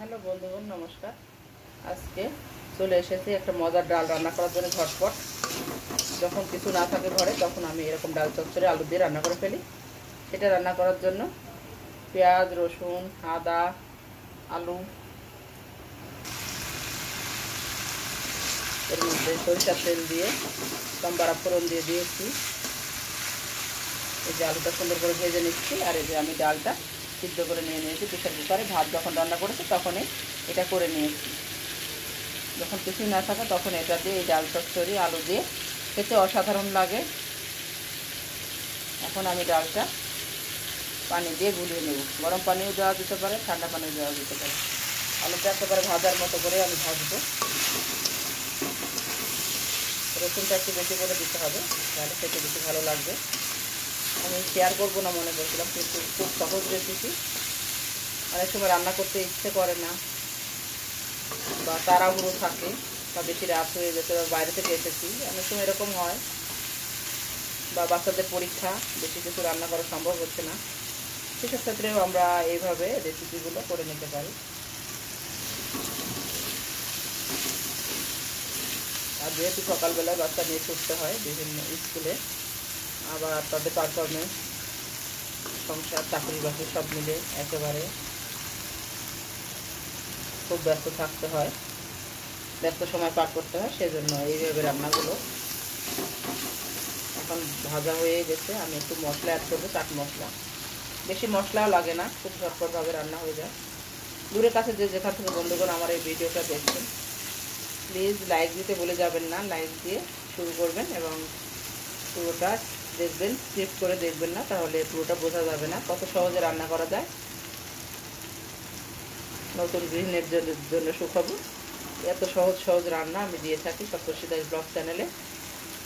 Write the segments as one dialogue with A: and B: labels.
A: Hello বন্ধুগণ, নমস্কার। আজকে চলে এসেছি একটা মজার ডাল রান্না করার জন্য। ঝটপট যখন কিছু না থাকে ঘরে, তখন আমি এরকম ডাল চচ্চড়ি আলু দিয়ে রান্না করে ফেলি। সেটা রান্না করার জন্য পেঁয়াজ, রসুন, আদা, আলু, এর মধ্যে সরিষার তেল দিয়ে লম্বা ফোড়ন দিয়ে দিয়েছি। এই যে আলুটা সুন্দর করে ভেজে নিচ্ছি। আর এই যে আমি ডালটা সিদ্ধ করে নিয়ে নিয়েছি প্রেসার কুকারে। ভাত যখন রান্না করেছি তখনই এটা করে নিয়েছি। যখন কিছুই না থাকে তখন এটা দিয়ে এই ডাল চচ্চড়ি আলু দিয়ে খেতে অসাধারণ লাগে। এখন আমি ডালটা পানি দিয়ে গুলিয়ে নেব। গরম পানিও দেওয়া যেতে পারে, ঠান্ডা পানিও দেওয়া যেতে পারে। আলুটা একেবারে ভাজার মতো করে আমি ভাজবো। রসুনটা একটু বেশি করে দিতে হবে, তাহলে খেতে বেশি ভালো লাগবে। আমি শেয়ার করবো না মনে করছিলাম, কিন্তু খুব সহজ রেসিপি। অনেক সময় রান্না করতে ইচ্ছে করে না, বা তাড়াহুড়ো থাকে, বা বেশি রাত হয়ে গেছে, বা বাইরে থেকে এসেছি, অনেক সময় এরকম হয়, বা বাচ্চাদের পরীক্ষা, বেশি কিছু রান্না করা সম্ভব হচ্ছে না। সেসব ক্ষেত্রেও আমরা এইভাবে রেসিপিগুলো করে নিতে পারি। আর যেহেতু সকালবেলায় বাচ্চা নিয়ে ছুটতে হয় বিভিন্ন স্কুলে, আবার তাদের পারফরমেন্স, সংসার, চাকরি বাকরি সব মিলে একেবারে খুব ব্যস্ত থাকতে হয়, ব্যস্ত সময় পার করতে হয়। সেজন্য এইভাবে রান্নাগুলো। এখন ভাজা হয়ে গেছে, আমি একটু মশলা অ্যাড করবো, চাট মশলা। বেশি মশলাও লাগে না, খুব ঝটপটভাবে রান্না হয়ে যায়। দূরের কাছে যে যেখান থেকে বন্ধুগণ আমার এই ভিডিওটা দেখছেন, প্লিজ লাইক দিতে ভুলে যাবেন না। লাইক দিয়ে শুরু করবেন এবং পুরোটা দেখবেন, স্কিপ করে দেখবেন না, তাহলে পুরোটা বোঝা যাবে না কত সহজে রান্না করা যায়। নতুন গৃহিণীর জন্য সুখবর, এত সহজ রান্না আমি দিয়ে থাকি সপ্তর্ষি দাস ব্লগ চ্যানেলে।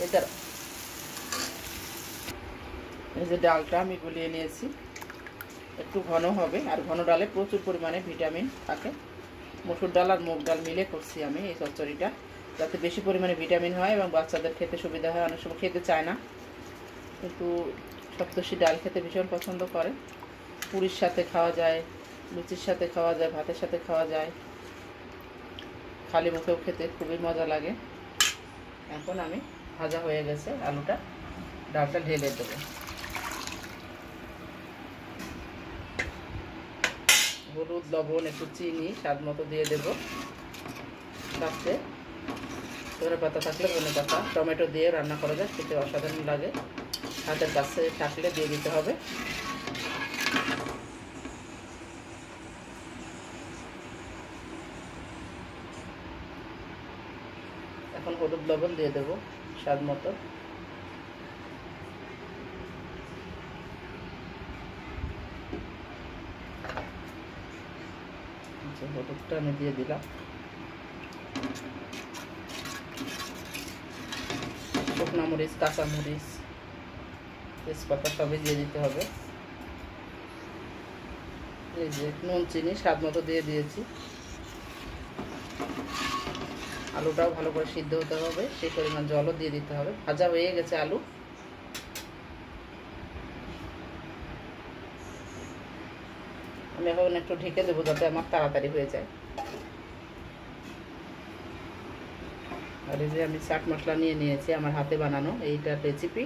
A: এটার এই যে ডালটা আমি গলিয়ে নিয়েছি, একটু ঘন হবে। আর ঘন ডালে প্রচুর পরিমাণে ভিটামিন থাকে। মসুর ডাল আর মুগ ডাল মিলে করছি আমি এই চচ্চড়িটা, যাতে বেশি পরিমাণে ভিটামিন হয় এবং বাচ্চাদের খেতে সুবিধা হয়। অনেক সময় খেতে চায় না, কিন্তু সপ্তর্ষি ডাল খেতে ভীষণ পছন্দ করে। পুরির সাথে খাওয়া যায়, লুচির সাথে খাওয়া যায়, ভাতের সাথে খাওয়া যায়, খালি মুখেও খেতে খুবই মজা লাগে। এখন আমি ভাজা হয়ে গেছে আলুটা, ডালটা ঢেলে দেবো। হলুদ, লবণ, একটু চিনি স্বাদ মতো দিয়ে দেবো। সাথে ধনে পাতা থাকলে ধনে পাতা, টমেটো দিয়ে রান্না করা যায়, খেতে অসাধারণ লাগে। হাতের কাছে থাকলে দিয়ে দিতে হবে। এখন হলুদ, লবণ দিয়ে দেবো স্বাদ মতো। হলুদটা আমি দিয়ে দিলাম। শুকনো মরিচ, কাঁচা মরিচ, তেজপাতা সবই দিয়ে দিতে হবে। এই যে নুন, চিনি স্বাদ মতো দিয়ে দিয়েছি। আলুটাও ভালো করে সিদ্ধ হতে হবে, সেই পরিমাণ জলও দিয়ে দিতে হবে। ভাজা হয়ে গেছে আলু। আমি এখন একটু ঢেকে দেবো, যাতে আমার তাড়াতাড়ি হয়ে যায়। আর এই যে আমি চাট মশলা নিয়ে নিয়েছি, আমার হাতে বানানো। এইটার রেসিপি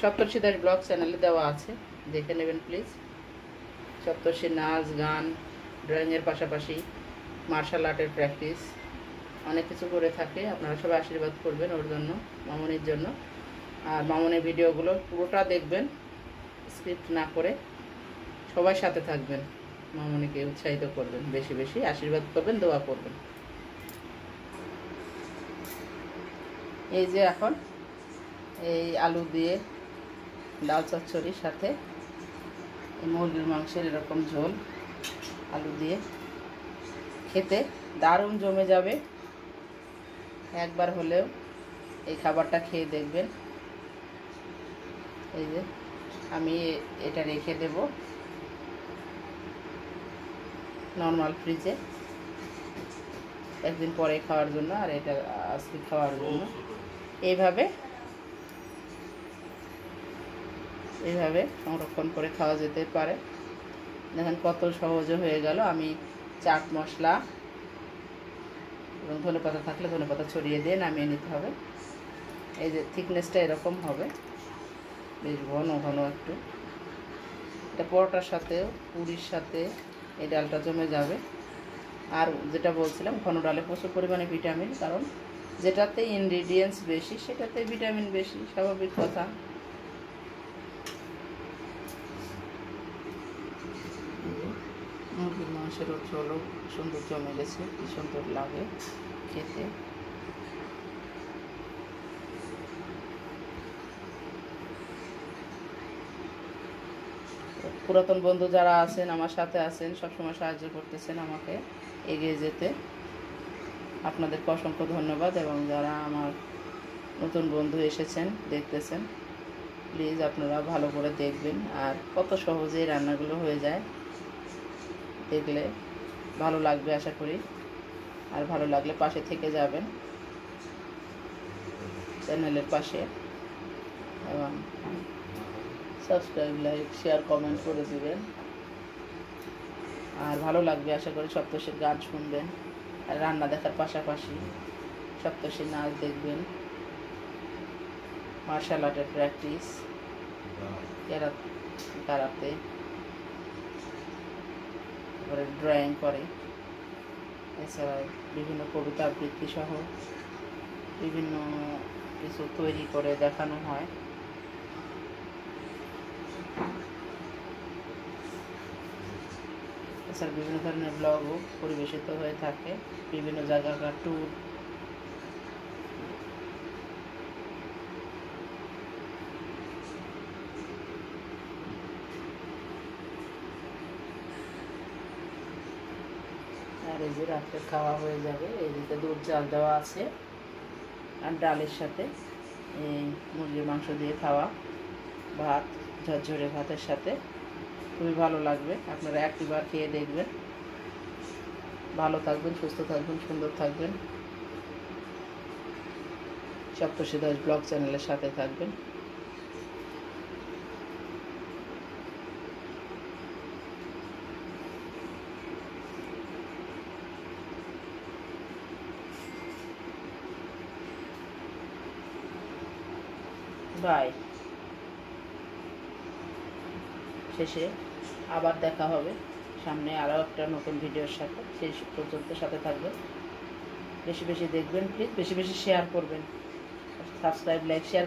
A: সপ্তর্ষি দাস ব্লগ চ্যানেলে দেওয়া আছে, দেখে নেবেন প্লিজ। সপ্তর্ষি নাচ, গান, ড্রয়িংয়ের পাশাপাশি মার্শাল আর্টের প্র্যাকটিস অনেক কিছু করে থাকে। আপনারা সবাই আশীর্বাদ করবেন ওর জন্য, মামনির জন্য। আর মামনির ভিডিওগুলো পুরোটা দেখবেন, স্ক্রিপ্ট না করে। সবাই সাথে থাকবেন, মামনিকে উৎসাহিত করবেন, বেশি বেশি আশীর্বাদ করবেন, দোয়া করবেন। এই যে এখন এই আলু দিয়ে ডাল চচ্চড়ির সাথে মুরগির মাংসের এরকম ঝোল আলু দিয়ে খেতে দারুণ জমে যাবে। একবার হলেও এই খাবারটা খেয়ে দেখবেন। এই যে আমি এটা রেখে দেব নর্মাল ফ্রিজে, একদিন পরে খাওয়ার জন্য, আর এটা আজকে খাওয়ার জন্য। এইভাবে সংরক্ষণ করে খাওয়া যেতে পারে। দেখেন কত সহজে হয়ে গেল। আমি চাট মশলা এবং ধনেপাতা থাকলে ধনেপাতা ছড়িয়ে দিয়ে নামিয়ে নিতে হবে। এই যে থিকনেসটা এরকম হবে, বেশ ঘন ঘন একটু। এটা পরোটার সাথে, পুরির সাথে এই ডালটা জমে যাবে। আর যেটা বলছিলাম, ঘন ডালে প্রচুর পরিমাণে ভিটামিন, কারণ যেটাতে ইনগ্রিডিয়েন্টস বেশি সেটাতে ভিটামিন বেশি, স্বাভাবিক কথা। মুরগির মাংসেরও ঝোলও সুন্দর জমে গেছে, কি সুন্দর লাগে খেতে। পুরাতন বন্ধু যারা আছেন, আমার সাথে আছেন, সবসময় সাহায্য করতেছেন আমাকে এগিয়ে যেতে, আপনাদেরকে অসংখ্য ধন্যবাদ। এবং যারা আমার নতুন বন্ধু এসেছেন, দেখতেছেন, প্লিজ আপনারা ভালো করে দেখবেন। আর কত সহজেই রান্নাগুলো হয়ে যায়, দেখলে ভালো লাগবে আশা করি। আর ভালো লাগলে পাশে থেকে যাবেন, চ্যানেলের পাশে, এবং সাবস্ক্রাইব, লাইক, শেয়ার, কমেন্ট করে দিবেন। আর ভালো লাগবে আশা করি। সপ্তর্ষির গান শুনবেন, আর রান্না দেখার পাশাপাশি সপ্তর্ষির নাচ দেখবেন, মার্শাল আর্টের প্র্যাকটিস, কারাতে, তারপরে ড্রয়িং করে, এছাড়া বিভিন্ন কবিতা আবৃত্তি সহ বিভিন্ন কিছু তৈরি করে দেখানো হয়। এছাড়া বিভিন্ন ধরনের ব্লগও পরিবেশিত হয়ে থাকে, বিভিন্ন জায়গাকার ট্যুর। আর এই যে রাত্রে খাওয়া হয়ে যাবে। এদিকে দুধ জাল দেওয়া আছে, আর ডালের সাথে এই মুরগির মাংস দিয়ে খাওয়া ভাত, ঝরঝরে ভাতের সাথে খুবই ভালো লাগবে। আপনারা একটিবার খেয়ে দেখবেন। ভালো থাকবেন, সুস্থ থাকবেন, সুন্দর থাকবেন। সপ্তর্ষি দাস ব্লগ চ্যানেলের সাথে থাকবেন। বাই। শেষে আবার দেখা হবে সামনে আরও একটা নতুন ভিডিওর সাথে। সেই পর্যন্ত সাথে থাকবেন, বেশি বেশি দেখবেন প্লিজ, বেশি বেশি শেয়ার করবেন, সাবস্ক্রাইব, লাইক, শেয়ার